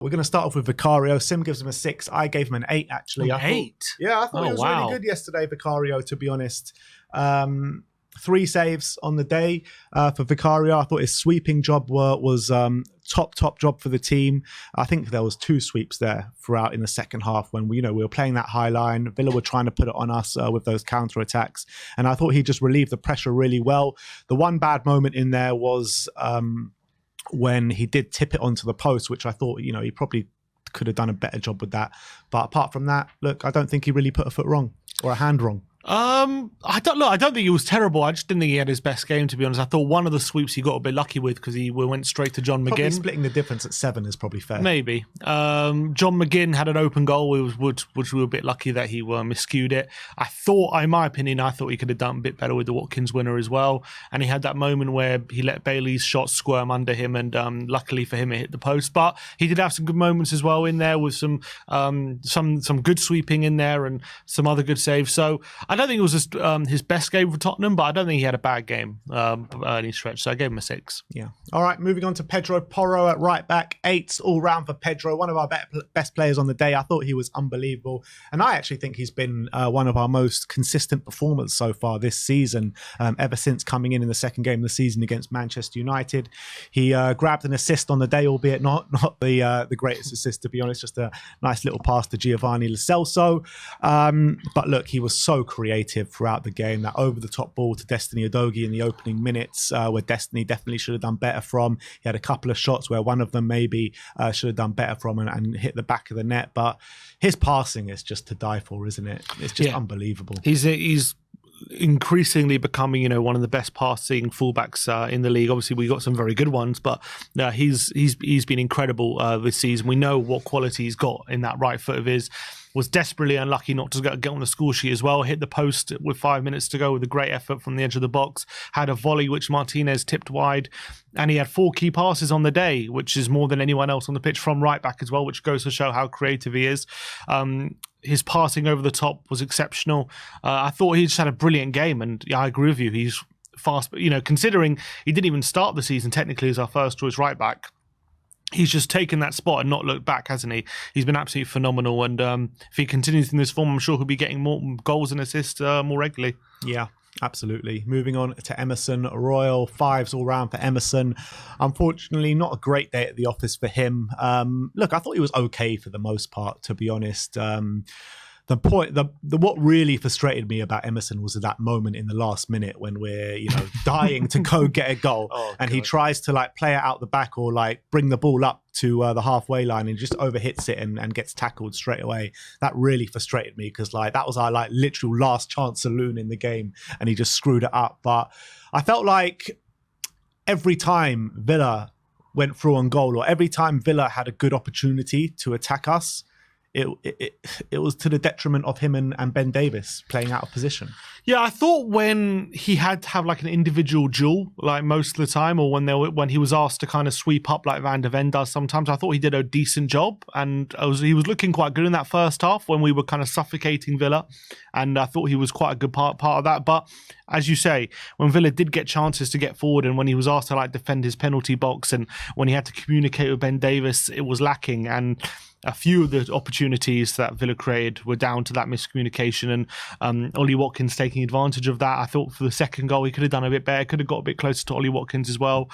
We're going to start off with Vicario. Sim gives him a 6. I gave him an 8, actually. I thought he was really good yesterday, Vicario, to be honest. 3 saves on the day for Vicario. I thought his sweeping job was top job for the team. I think there was 2 sweeps there throughout in the second half when we were playing that high line. Villa were trying to put it on us with those counter attacks, and I thought he just relieved the pressure really well. The one bad moment in there was when he did tip it onto the post, which I thought he probably could have done a better job with that. But apart from that, look, I don't think he really put a foot wrong or a hand wrong. I don't think he was terrible. I just didn't think he had his best game, to be honest. I thought one of the sweeps he got a bit lucky with because he went straight to John Probably McGinn. Splitting the difference at 7 is probably fair. Maybe. John McGinn had an open goal, which we were a bit lucky that he miscued it. In my opinion, I thought he could have done a bit better with the Watkins winner as well. And he had that moment where he let Bailey's shot squirm under him, and luckily for him, it hit the post. But he did have some good moments as well in there with some good sweeping in there and some other good saves. So I don't think it was just his best game for Tottenham, but I don't think he had a bad game any stretch, so I gave him a 6. Yeah. All right, moving on to Pedro Porro at right back. 8 all round for Pedro, one of our best players on the day. I thought he was unbelievable, and I actually think he's been one of our most consistent performers so far this season, ever since coming in the second game of the season against Manchester United. He grabbed an assist on the day, albeit not the greatest assist, to be honest, just a nice little pass to Giovanni Lo Celso. But look, he was so creative throughout the game. That over-the-top ball to Destiny Udogie in the opening minutes, where Destiny definitely should have done better from. He had a couple of shots where one of them maybe should have done better from and hit the back of the net. But his passing is just to die for, isn't it? It's just unbelievable. He's increasingly becoming, one of the best passing fullbacks in the league. Obviously, we got some very good ones, but he's been incredible this season. We know what quality he's got in that right foot of his. Was desperately unlucky not to get on the score sheet as well. Hit the post with 5 minutes to go with a great effort from the edge of the box. Had a volley which Martinez tipped wide, and he had 4 key passes on the day, which is more than anyone else on the pitch from right back as well, which goes to show how creative he is. His passing over the top was exceptional. I thought he just had a brilliant game, and I agree with you. He's fast, but considering he didn't even start the season technically as our first choice right back. He's just taken that spot and not looked back, hasn't he? He's been absolutely phenomenal. And if he continues in this form, I'm sure he'll be getting more goals and assists more regularly. Yeah, absolutely. Moving on to Emerson. Royal 5s all round for Emerson. Unfortunately, not a great day at the office for him. Look, I thought he was okay for the most part, to be honest. What really frustrated me about Emerson was that moment in the last minute when we're dying to go get a goal, and he tries to play it out the back or bring the ball up to the halfway line and just overhits it and gets tackled straight away. That really frustrated me because that was our literal last chance saloon in the game, and he just screwed it up. But I felt like every time Villa went through on goal, or every time Villa had a good opportunity to attack us, it was to the detriment of him and Ben Davies playing out of position. Yeah, I thought when he had to have an individual duel, most of the time, or when he was asked to kind of sweep up like Van de Ven does sometimes, I thought he did a decent job, and he was looking quite good in that first half when we were kind of suffocating Villa, and I thought he was quite a good part of that. But as you say, when Villa did get chances to get forward, and when he was asked to defend his penalty box, and when he had to communicate with Ben Davies, it was lacking. And a few of the opportunities that Villa created were down to that miscommunication, and Ollie Watkins taking advantage of that. I thought for the second goal, he could have done a bit better, could have got a bit closer to Ollie Watkins as well.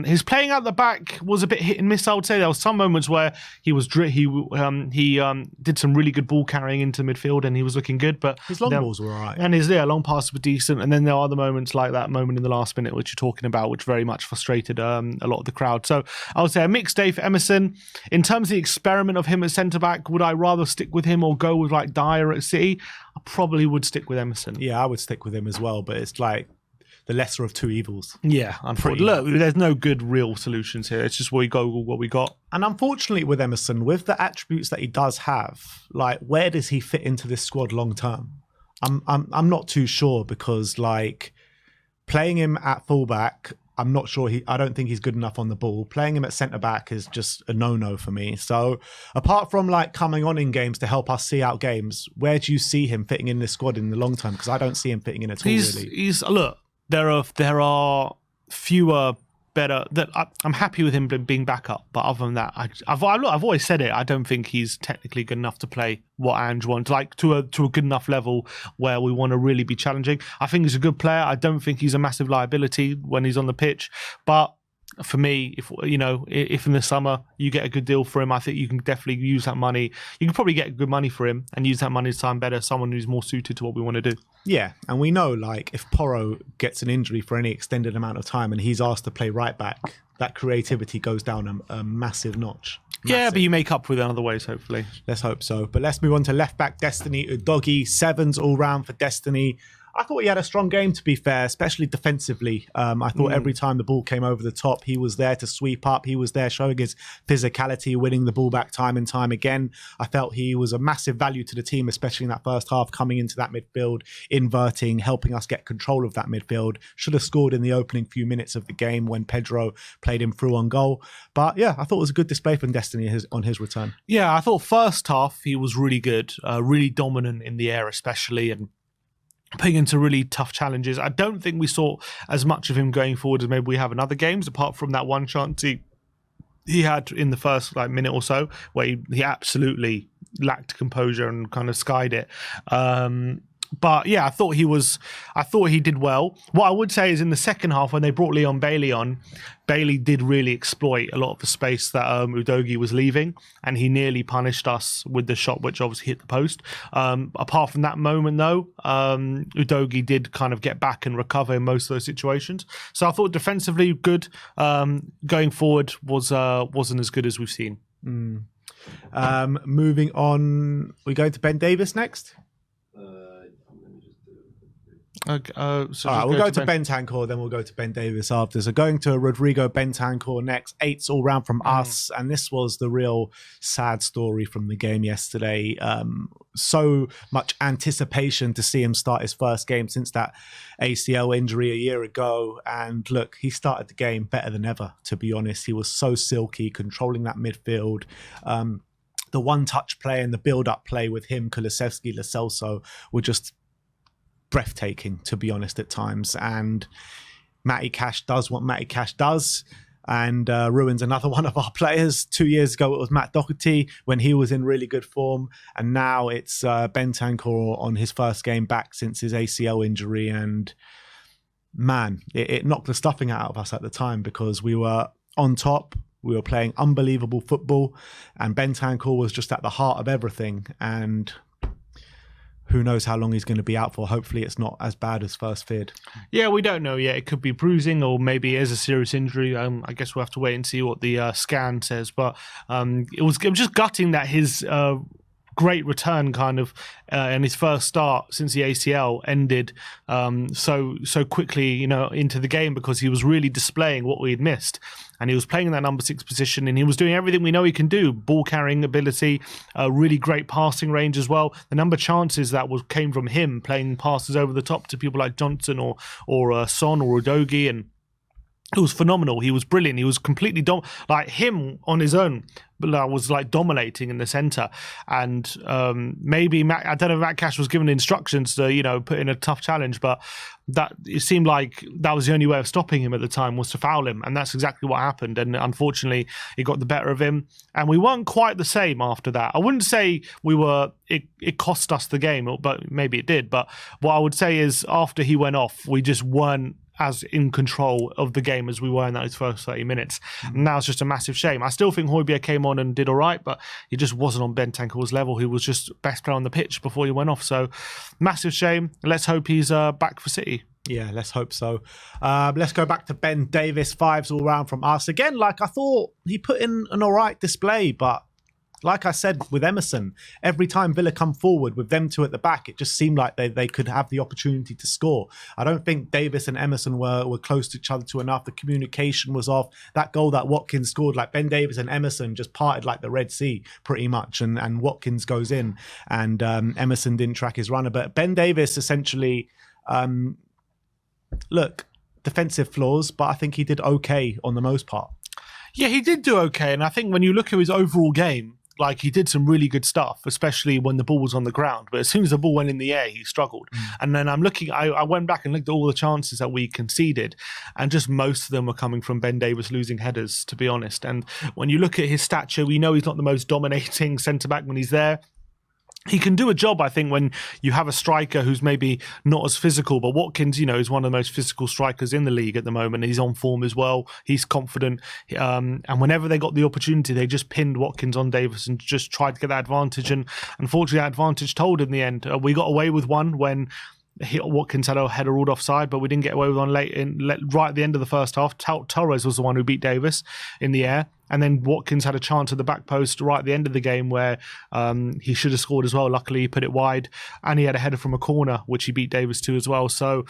His playing out the back was a bit hit and miss, I would say. There was some moments where he did some really good ball carrying into midfield and he was looking good, but his long balls were all right. And his long passes were decent. And then there are other moments like that moment in the last minute, which you're talking about, which very much frustrated a lot of the crowd. So I would say a mixed day for Emerson. In terms of the experiment of him at centre-back, would I rather stick with him or go with Dyer at City? I probably would stick with Emerson. Yeah, I would stick with him as well, but it's the lesser of two evils. Yeah, unfortunately. Look, there's no good real solutions here. It's just what we got. And unfortunately with Emerson, with the attributes that he does have, where does he fit into this squad long term? I'm not too sure, because playing him at fullback, I'm not sure I don't think he's good enough on the ball. Playing him at centre back is just a no-no for me. So apart from coming on in games to help us see out games, where do you see him fitting in this squad in the long term? Because I don't see him fitting in at all, really. Look, there are fewer better. That I'm happy with him being back up, but other than that, I've always said it. I don't think he's technically good enough to play what Ange wants, like to a good enough level where we want to really be challenging. I think he's a good player. I don't think he's a massive liability when he's on the pitch, but for me, if in the summer you get a good deal for him, I think you can definitely use that money. You can probably get good money for him and use that money to time better. Someone who's more suited to what we want to do. Yeah, and we know like if Porro gets an injury for any extended amount of time and he's asked to play right back, that creativity goes down a massive notch. Yeah, but you make up with it in other ways, hopefully. Let's hope so. But let's move on to left back Destiny Udogie. 7s all round for Destiny. I thought he had a strong game, to be fair, especially defensively. I thought every time the ball came over the top, he was there to sweep up. He was there showing his physicality, winning the ball back time and time again. I felt he was a massive value to the team, especially in that first half, coming into that midfield, inverting, helping us get control of that midfield. Should have scored in the opening few minutes of the game when Pedro played him through on goal. But yeah, I thought it was a good display from Destiny on his return. Yeah, I thought first half he was really good, really dominant in the air especially, and putting into really tough challenges. I don't think we saw as much of him going forward as maybe we have in other games, apart from that one chance he had in the first minute or so where he absolutely lacked composure and kind of skied it. But yeah, I thought he did well. What I would say is in the second half when they brought Leon Bailey on, Bailey did really exploit a lot of the space that Udogie was leaving, and he nearly punished us with the shot, which obviously hit the post. Apart from that moment, though, Udogie did kind of get back and recover in most of those situations. So I thought defensively good. Going forward wasn't as good as we've seen. Moving on, we go to Ben Davies next. Okay, all right, we'll go to Bentancur, then we'll go to Ben Davies after. So going to Rodrigo Bentancur next, 8s all round from us. And this was the real sad story from the game yesterday. So much anticipation to see him start his first game since that ACL injury a year ago. And look, he started the game better than ever, to be honest. He was so silky, controlling that midfield. The one-touch play and the build-up play with him, Kulusevski, CELSO were just breathtaking, to be honest, at times. And Matty Cash does what Matty Cash does and ruins another one of our players. 2 years ago it was Matt Doherty when he was in really good form, and now it's Bentancur on his first game back since his ACL injury. And man, it knocked the stuffing out of us at the time because we were on top, we were playing unbelievable football, and Bentancur was just at the heart of everything. And who knows how long he's going to be out for. Hopefully it's not as bad as first feared. Yeah, we don't know yet. It could be bruising or maybe it is a serious injury. I guess we'll have to wait and see what the scan says. But it was just gutting that his great return kind of and his first start since the ACL ended so quickly, into the game, because he was really displaying what we had missed. And he was playing in that number 6 position, and he was doing everything we know he can do. Ball carrying ability, really great passing range as well. The number of chances that came from him playing passes over the top to people like Johnson or Son or Udogie, and it was phenomenal. He was brilliant. He was completely like him on his own, but was like dominating in the centre. And maybe I don't know if Matt Cash was given instructions to put in a tough challenge, but that it seemed like that was the only way of stopping him at the time, was to foul him, and that's exactly what happened. And unfortunately, it got the better of him, and we weren't quite the same after that. I wouldn't say we were. It cost us the game, but maybe it did. But what I would say is after he went off, we just weren't as in control of the game as we were in those first 30 minutes. And now it's just a massive shame. I still think Højbjerg came on and did all right, but he just wasn't on Bentancur's level. He was just best player on the pitch before he went off. So massive shame. Let's hope he's back for City. Yeah, let's hope so. Let's go back to Ben Davies. 5s all round from us. Again, I thought he put in an all right display, but like I said with Emerson, every time Villa come forward with them two at the back, it just seemed like they could have the opportunity to score. I don't think Davies and Emerson were close to each other to enough. The communication was off. That goal that Watkins scored, Ben Davies and Emerson just parted like the Red Sea pretty much, and Watkins goes in, and Emerson didn't track his runner. But Ben Davies essentially, defensive flaws, but I think he did okay on the most part. Yeah, he did do okay, and I think when you look at his overall game, like he did some really good stuff, especially when the ball was on the ground. But as soon as the ball went in the air, he struggled. And then I went back and looked at all the chances that we conceded, and just most of them were coming from Ben Davies losing headers, to be honest. And when you look at his stature, we know he's not the most dominating centre-back when he's there. He can do a job, I think, when you have a striker who's maybe not as physical, but Watkins, is one of the most physical strikers in the league at the moment. He's on form as well. He's confident. And whenever they got the opportunity, they just pinned Watkins on Davies and just tried to get that advantage. And unfortunately, that advantage told in the end. We got away with one when Watkins had a header ruled offside, but we didn't get away with one right at the end of the first half. Torres was the one who beat Davies in the air. And then Watkins had a chance at the back post right at the end of the game where he should have scored as well. Luckily, he put it wide. And he had a header from a corner, which he beat Davies to as well. So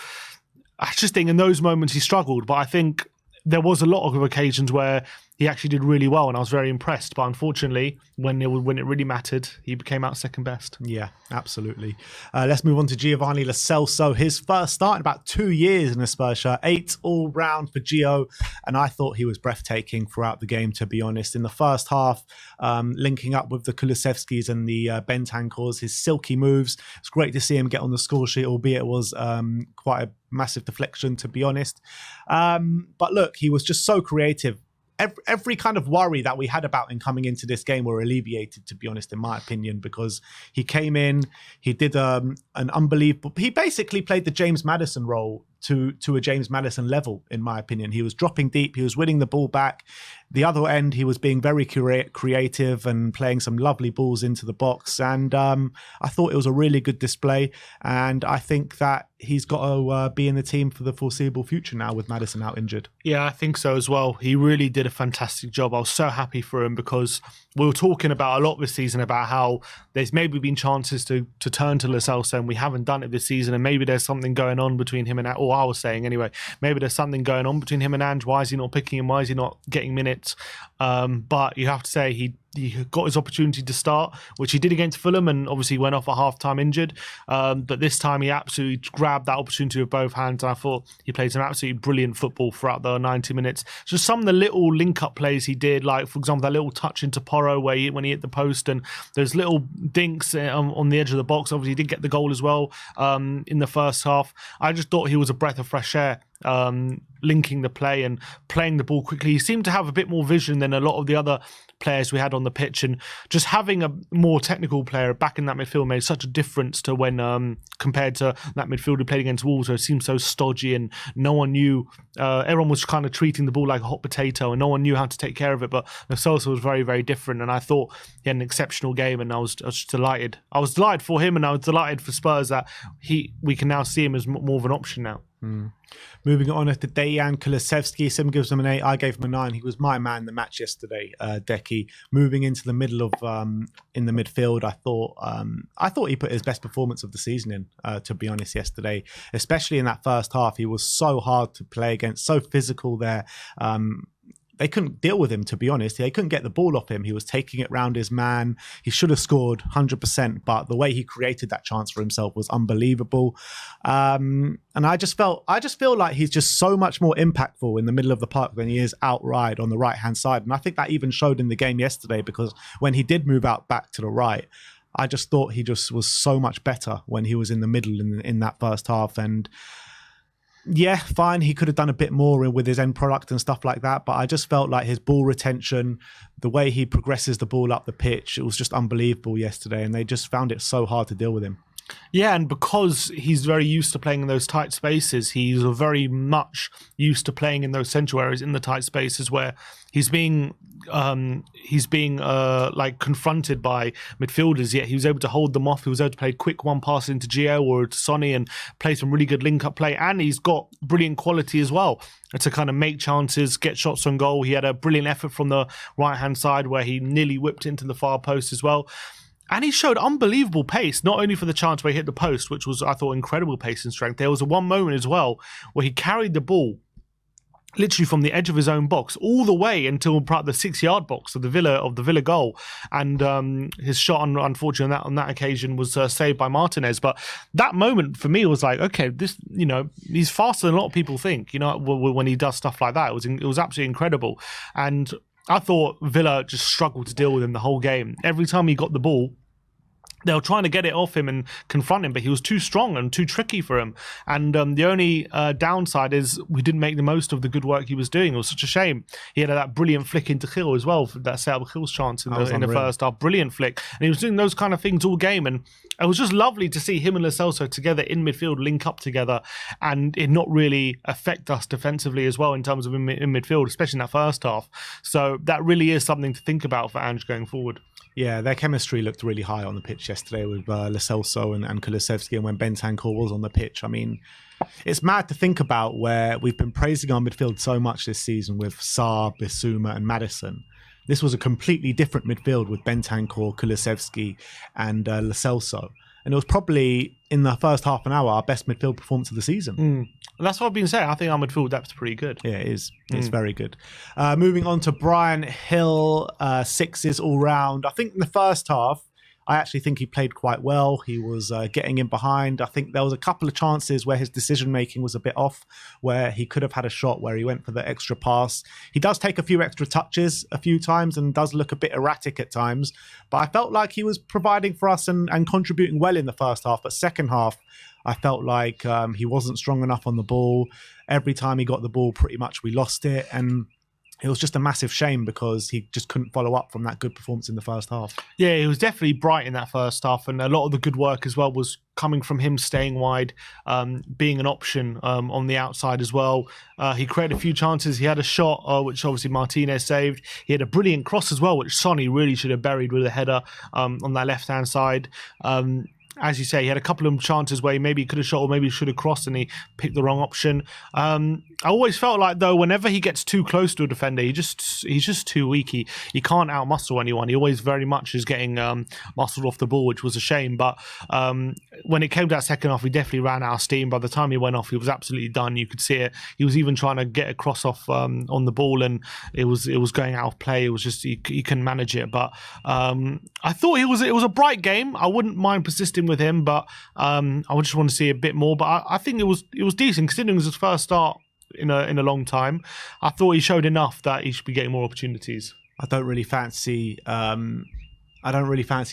I just think in those moments he struggled. But I think there was a lot of occasions where he actually did really well, and I was very impressed. But unfortunately, when it really mattered, he became out second best. Yeah, absolutely. Let's move on to Giovanni Lo Celso. His first start in about 2 years in a Spurs shirt. 8 all round for Gio, and I thought he was breathtaking throughout the game, to be honest. In the first half, linking up with the Kulusevskis and the Bentancurs, his silky moves. It's great to see him get on the score sheet, albeit it was quite a massive deflection, to be honest. But look, he was just so creative. Every kind of worry that we had about him coming into this game were alleviated, to be honest, in my opinion, because he came in, he did an unbelievable... He basically played the James Maddison role to a James Maddison level, in my opinion. He was dropping deep, he was winning the ball back. The other end, he was being very creative and playing some lovely balls into the box. And I thought it was a really good display. And I think that he's got to be in the team for the foreseeable future now with Maddison out injured. Yeah, I think so as well. He really did a fantastic job. I was so happy for him because we were talking about a lot this season about how there's maybe been chances to turn to Lo Celso, and we haven't done it this season. And maybe there's something going on between him and, or I was saying anyway, maybe there's something going on between him and Ange. Why is he not picking him? Why is he not getting minutes? But you have to say he got his opportunity to start, which he did against Fulham, and obviously went off at half-time injured. But this time he absolutely grabbed that opportunity with both hands, and I thought he played some absolutely brilliant football throughout the 90 minutes. Just some of the little link-up plays he did, like, for example, that little touch into Porro when he hit the post, and those little dinks on the edge of the box. Obviously, he did get the goal as well in the first half. I just thought he was a breath of fresh air. Linking the play and playing the ball quickly. He seemed to have a bit more vision than a lot of the other players we had on the pitch, and just having a more technical player back in that midfield made such a difference to when compared to that midfield who played against Wolves, where it seemed so stodgy and no one knew, everyone was kind of treating the ball like a hot potato and no one knew how to take care of it. But Lo Celso was very, very different, and I thought he had an exceptional game, and I was just delighted. I was delighted for him, and I was delighted for Spurs that we can now see him as more of an option now. Moving on to Dejan Kulusevski, Sim gives him an 8. I gave him a 9. He was my man the match yesterday, Decky. Moving into the middle of in the midfield, I thought he put his best performance of the season in. To be honest, yesterday, especially in that first half, he was so hard to play against, so physical there. They couldn't deal with him, to be honest. They couldn't get the ball off him. He was taking it round his man. He should have scored 100%, but the way he created that chance for himself was unbelievable. And I just feel like he's just so much more impactful in the middle of the park than he is outright on the right-hand side. And I think that even showed in the game yesterday, because when he did move out back to the right, I just thought he just was so much better when he was in the middle in that first half. And yeah, fine, he could have done a bit more with his end product and stuff like that, but I just felt like his ball retention, the way he progresses the ball up the pitch, it was just unbelievable yesterday, and they just found it so hard to deal with him. Yeah, and because he's very used to playing in those tight spaces, he's very much used to playing in those central areas in the tight spaces where he's being like confronted by midfielders, yet he was able to hold them off. He was able to play quick one pass into Gio or to Sonny and play some really good link-up play, and he's got brilliant quality as well to kind of make chances, get shots on goal. He had a brilliant effort from the right-hand side where he nearly whipped into the far post as well. And he showed unbelievable pace, not only for the chance where he hit the post, which was, I thought, incredible pace and strength. There was one moment as well where he carried the ball literally from the edge of his own box all the way until the 6-yard box of the Villa goal. And his shot, unfortunately, on that occasion was saved by Martinez. But that moment for me was like, okay, this, he's faster than a lot of people think. When he does stuff like that, it was absolutely incredible. And I thought Villa just struggled to deal with him the whole game. Every time he got the ball, they were trying to get it off him and confront him, but he was too strong and too tricky for him. And the only downside is we didn't make the most of the good work he was doing. It was such a shame. He had that brilliant flick into Gil as well, for that set up Gil's chance in the first half. Brilliant flick. And he was doing those kind of things all game. And it was just lovely to see him and CELSO together in midfield, link up together, and it not really affect us defensively as well in terms of in midfield, especially in that first half. So that really is something to think about for Ange going forward. Yeah, their chemistry looked really high on the pitch yesterday with CELSO and Kulusevski, and when Bentancur was on the pitch. I mean, it's mad to think about where we've been praising our midfield so much this season with Sarr, Bissouma and Maddison. This was a completely different midfield with Bentancur, Kulusevski and CELSO. And it was probably, in the first half an hour, our best midfield performance of the season. And that's what I've been saying. I think our midfield depth is pretty good. Yeah, it is. It's very good. Moving on to Bryan Hill, sixes all round. I think in the first half, I actually think he played quite well. He was getting in behind. I think there was a couple of chances where his decision-making was a bit off, where he could have had a shot where he went for the extra pass. He does take a few extra touches a few times and does look a bit erratic at times. But I felt like he was providing for us and contributing well in the first half. But second half, I felt like he wasn't strong enough on the ball. Every time he got the ball, pretty much we lost it. And it was just a massive shame because he just couldn't follow up from that good performance in the first half. Yeah, he was definitely bright in that first half, and a lot of the good work as well was coming from him staying wide, being an option on the outside as well. He created a few chances. He had a shot, which obviously Martinez saved. He had a brilliant cross as well, which Sonny really should have buried with a header on that left-hand side. As you say, he had a couple of chances where he maybe could have shot or maybe should have crossed and he picked the wrong option. I always felt like, though, whenever he gets too close to a defender, he's just too weak. He can't outmuscle anyone. He always very much is getting muscled off the ball, which was a shame. But when it came to that second half, he definitely ran out of steam. By the time he went off, he was absolutely done. You could see it. He was even trying to get a cross off on the ball, and it was going out of play. It was just he couldn't manage it. But I thought it was a bright game. I wouldn't mind persisting with him, but I just want to see a bit more. But I think it was decent considering it was his first start in a long time. I thought he showed enough that he should be getting more opportunities. I don't really fancy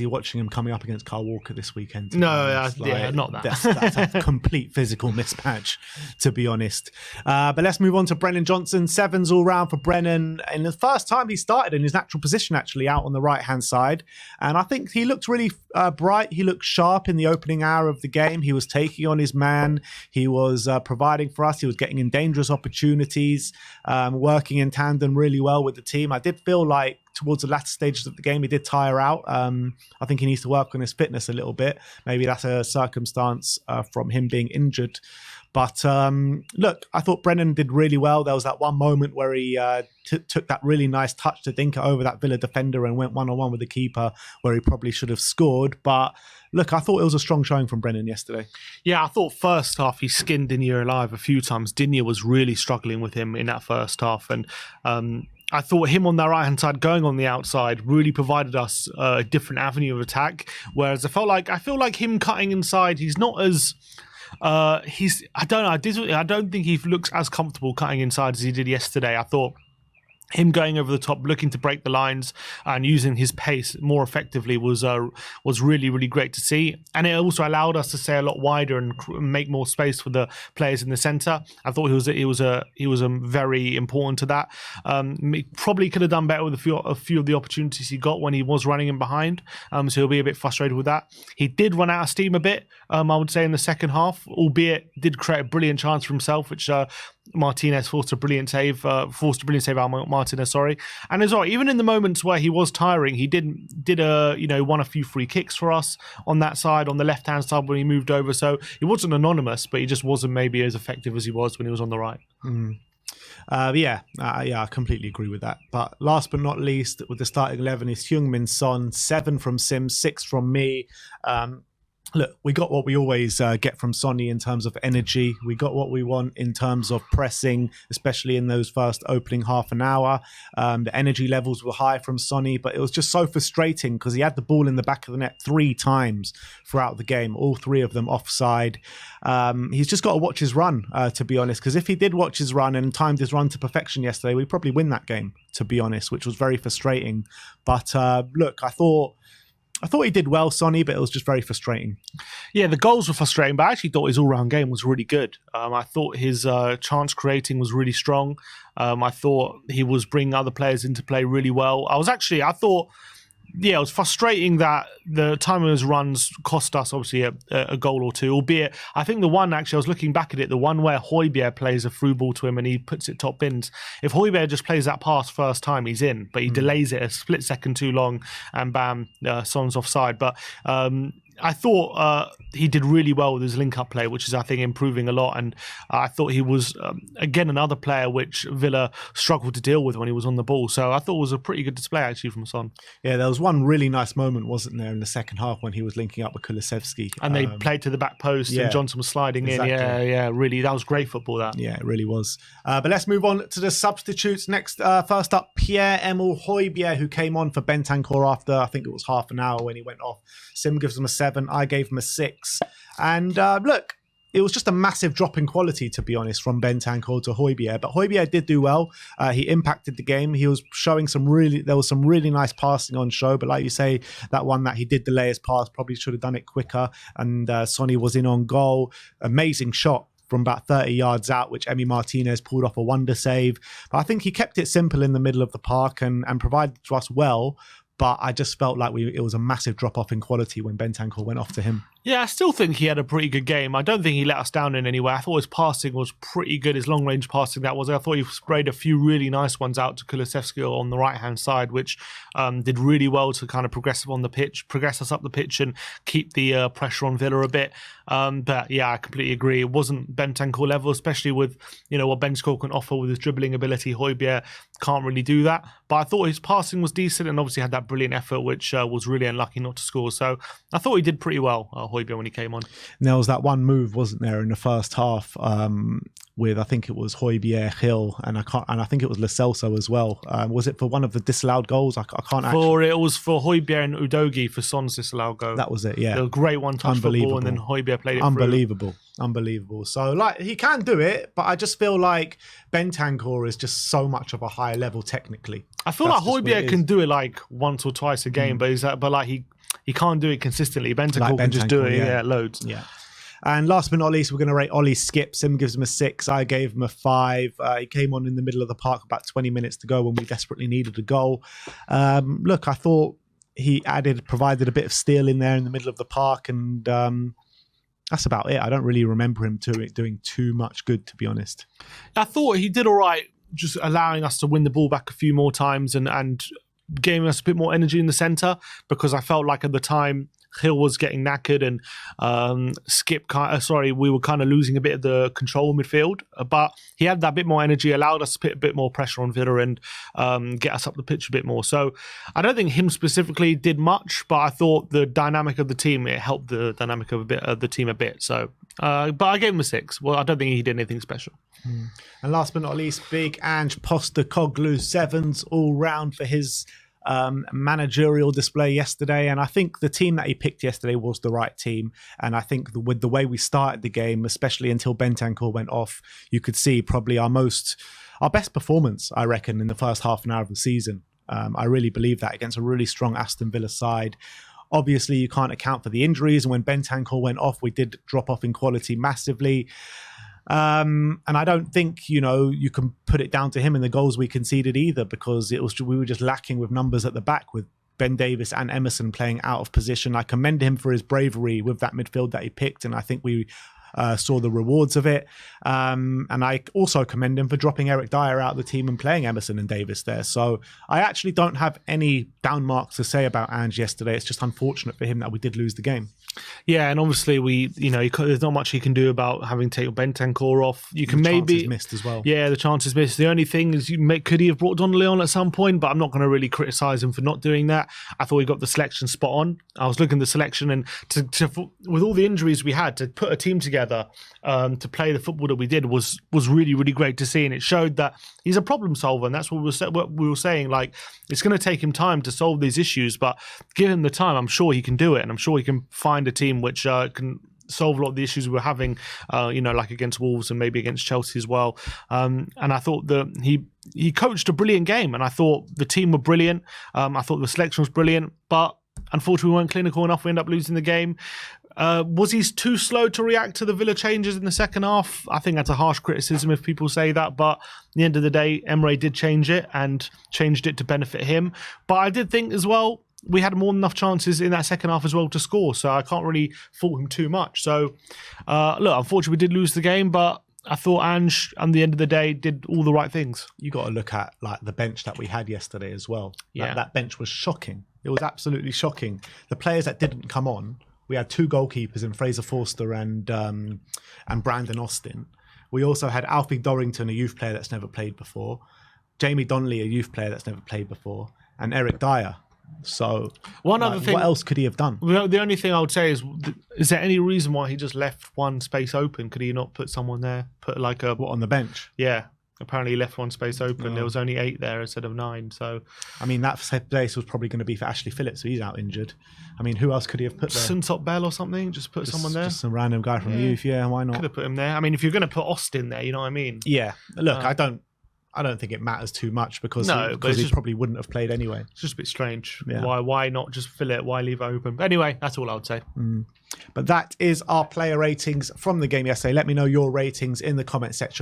watching him coming up against Kyle Walker this weekend. No, not that. That's a complete physical mismatch, to be honest. But let's move on to Brennan Johnson. Sevens all round for Brennan. In the first time he started in his natural position, actually, out on the right-hand side. And I think he looked really bright. He looked sharp in the opening hour of the game. He was taking on his man. He was providing for us. He was getting in dangerous opportunities, working in tandem really well with the team. I did feel like towards the latter stages of the game, he did tire out. I think he needs to work on his fitness a little bit. Maybe that's a circumstance from him being injured. But look, I thought Brennan did really well. There was that one moment where he took that really nice touch to dink it over that Villa defender and went one-on-one with the keeper where he probably should have scored. But look, I thought it was a strong showing from Brennan yesterday. Yeah, I thought first half he skinned Digne alive a few times. Digne was really struggling with him in that first half. And I thought him on that right-hand side going on the outside really provided us a different avenue of attack. Whereas I feel like him cutting inside, he's not as... I don't think he looks as comfortable cutting inside as he did yesterday. I thought him going over the top, looking to break the lines and using his pace more effectively was really, really great to see. And it also allowed us to stay a lot wider and make more space for the players in the centre. I thought he was very important to that. He probably could have done better with a few of the opportunities he got when he was running in behind. So he'll be a bit frustrated with that. He did run out of steam a bit, I would say, in the second half, albeit did create a brilliant chance for himself, which Martinez forced a brilliant save out Martinez, sorry. And as well, even in the moments where he was tiring, he won a few free kicks for us on that side, on the left-hand side when he moved over. So he wasn't anonymous, but he just wasn't maybe as effective as he was when he was on the right. I completely agree with that. But last but not least, with the starting 11 is Heung-min Son, 7 from Sim, 6 from me. look, we got what we always get from Sonny in terms of energy. We got what we want in terms of pressing, especially in those first opening half an hour. The energy levels were high from Sonny, but it was just so frustrating because he had the ball in the back of the net 3 times throughout the game, all 3 of them offside. He's just got to watch his run, to be honest, because if he did watch his run and timed his run to perfection yesterday, we'd probably win that game, to be honest, which was very frustrating. But look, I thought he did well, Sonny, but it was just very frustrating. Yeah, the goals were frustrating, but I actually thought his all-round game was really good. I thought his chance creating was really strong. I thought he was bringing other players into play really well. I thought, it was frustrating that the time of his runs cost us obviously a goal or two, albeit I think the one, actually I was looking back at it, the one where Højbjerg plays a through ball to him and he puts it top bins. If Højbjerg just plays that pass first time, he's in, but he delays it a split second too long and bam, Son's offside. But I thought he did really well with his link-up play, which is, I think, improving a lot. And I thought he was, again, another player which Villa struggled to deal with when he was on the ball. So I thought it was a pretty good display, actually, from Son. Yeah, there was one really nice moment, wasn't there, in the second half when he was linking up with Kulusevski. And they played to the back post and Johnson was sliding in. Yeah, really. That was great football, that. Yeah, it really was. But let's move on to the substitutes. Next, first up, Pierre-Emile Højbjerg, who came on for Bentancur after, I think it was half an hour when he went off. Sim gives him a 7. I gave him a 6. And look, it was just a massive drop in quality, to be honest, from Bentancur to Højbjerg. But Højbjerg did do well. He impacted the game. He was showing there was some really nice passing on show. But like you say, that one that he did delay his pass, probably should have done it quicker. And Sonny was in on goal. Amazing shot from about 30 yards out, which Emi Martinez pulled off a wonder save. But I think he kept it simple in the middle of the park and provided to us well. But I just felt like it was a massive drop-off in quality when Bentancur went off to him. Yeah, I still think he had a pretty good game. I don't think he let us down in any way. I thought his passing was pretty good, his long-range passing that was. I thought he sprayed a few really nice ones out to Kulusevski on the right-hand side, which did really well to kind of progress us up the pitch and keep the pressure on Villa a bit. But yeah, I completely agree. It wasn't Bentancur level, especially with what Bentancur can offer with his dribbling ability. Højbjerg can't really do that. But I thought his passing was decent and obviously had that brilliant effort, which was really unlucky not to score. So I thought he did pretty well, Højbjerg, when he came on. And there was that one move, wasn't there, in the first half with, I think it was Højbjerg, Hill, and I think it was CELSO as well. Was it for one of the disallowed goals? I can't actually. It was for Højbjerg and udogie for Son's disallowed goal. That was it, yeah. A great one-touch football, and then Højbjerg played it Unbelievable. So, like, he can do it, but I just feel like Bentancur is just so much of a higher level technically. I feel like Højbjerg can do it like once or twice a game, but he can't do it consistently. Bentancur can just do it, loads. Yeah. And last but not least, we're going to rate Ollie's skip. Sim gives him a 6. I gave him a 5. He came on in the middle of the park about 20 minutes to go when we desperately needed a goal. Look, I thought he provided a bit of steel in there in the middle of the park, and that's about it. I don't really remember him doing too much good, to be honest. I thought he did all right, just allowing us to win the ball back a few more times and giving us a bit more energy in the centre, because I felt like at the time Hill was getting knackered and we were kind of losing a bit of the control midfield, but he had that bit more energy, allowed us to put a bit more pressure on Villa and get us up the pitch a bit more. So I don't think him specifically did much, but I thought the dynamic of the team, it helped the dynamic of the team a bit. So, but I gave him a 6. Well, I don't think he did anything special. And last but not least, big Ange Postecoglou, 7s all round for his managerial display yesterday. And I think the team that he picked yesterday was the right team. And I think with the way we started the game, especially until Bentancur went off, you could see probably our best performance, I reckon, in the first half an hour of the season. I really believe that against a really strong Aston Villa side. Obviously, you can't account for the injuries. And when Bentancur went off, we did drop off in quality massively. And I don't think, you can put it down to him in the goals we conceded either, because we were just lacking with numbers at the back with Ben Davies and Emerson playing out of position. I commend him for his bravery with that midfield that he picked. And I think we saw the rewards of it. And I also commend him for dropping Eric Dyer out of the team and playing Emerson and Davies there. So I actually don't have any down marks to say about Ange yesterday. It's just unfortunate for him that we did lose the game. Yeah, and obviously there's not much he can do about having to take Bentancur off. You can maybe missed as well. Yeah, the chance is missed. The only thing is, could he have brought Donnelly on at some point? But I'm not going to really criticise him for not doing that. I thought he got the selection spot on. I was looking at the selection, and with all the injuries we had, to put a team together to play the football that we did was really, really great to see, and it showed that he's a problem solver, and that's what we were saying. Like, it's going to take him time to solve these issues, but give him the time. I'm sure he can do it, and I'm sure he can find a team which can solve a lot of the issues we were having, like against Wolves and maybe against Chelsea as well. And I thought that he coached a brilliant game, and I thought the team were brilliant. I thought the selection was brilliant, but unfortunately we weren't clinical enough. We ended up losing the game. Was he too slow to react to the Villa changes in the second half? I think that's a harsh criticism if people say that, but at the end of the day, Emre did change it and changed it to benefit him. But I did think as well, we had more than enough chances in that second half as well to score, so I can't really fault him too much. So, look, unfortunately we did lose the game, but I thought Ange, at the end of the day, did all the right things. You got to look at like the bench that we had yesterday as well. Yeah. That bench was shocking. It was absolutely shocking. The players that didn't come on, we had two goalkeepers in Fraser Forster and Brandon Austin. We also had Alfie Dorrington, a youth player that's never played before, Jamie Donnelly, a youth player that's never played before, and Eric Dyer. So other thing, what else could he have done? The only thing I would say is there any reason why he just left one space open? Could he not put someone there? Put like what, on the bench? Yeah. Apparently he left one space open. There was only 8 there instead of 9. So, I mean, that place was probably going to be for Ashley Phillips, so he's out injured. I mean, who else could he have put there? Suntop Bell or something? Just put someone there? Just some random guy from youth, yeah, why not? Could have put him there. I mean, if you're going to put Austin there, you know what I mean? Yeah. Look, I don't think it matters too much because he probably wouldn't have played anyway. It's just a bit strange. Yeah. Why not just fill it? Why leave it open? But anyway, that's all I would say. But that is our player ratings from the game yesterday. Let me know your ratings in the comment section.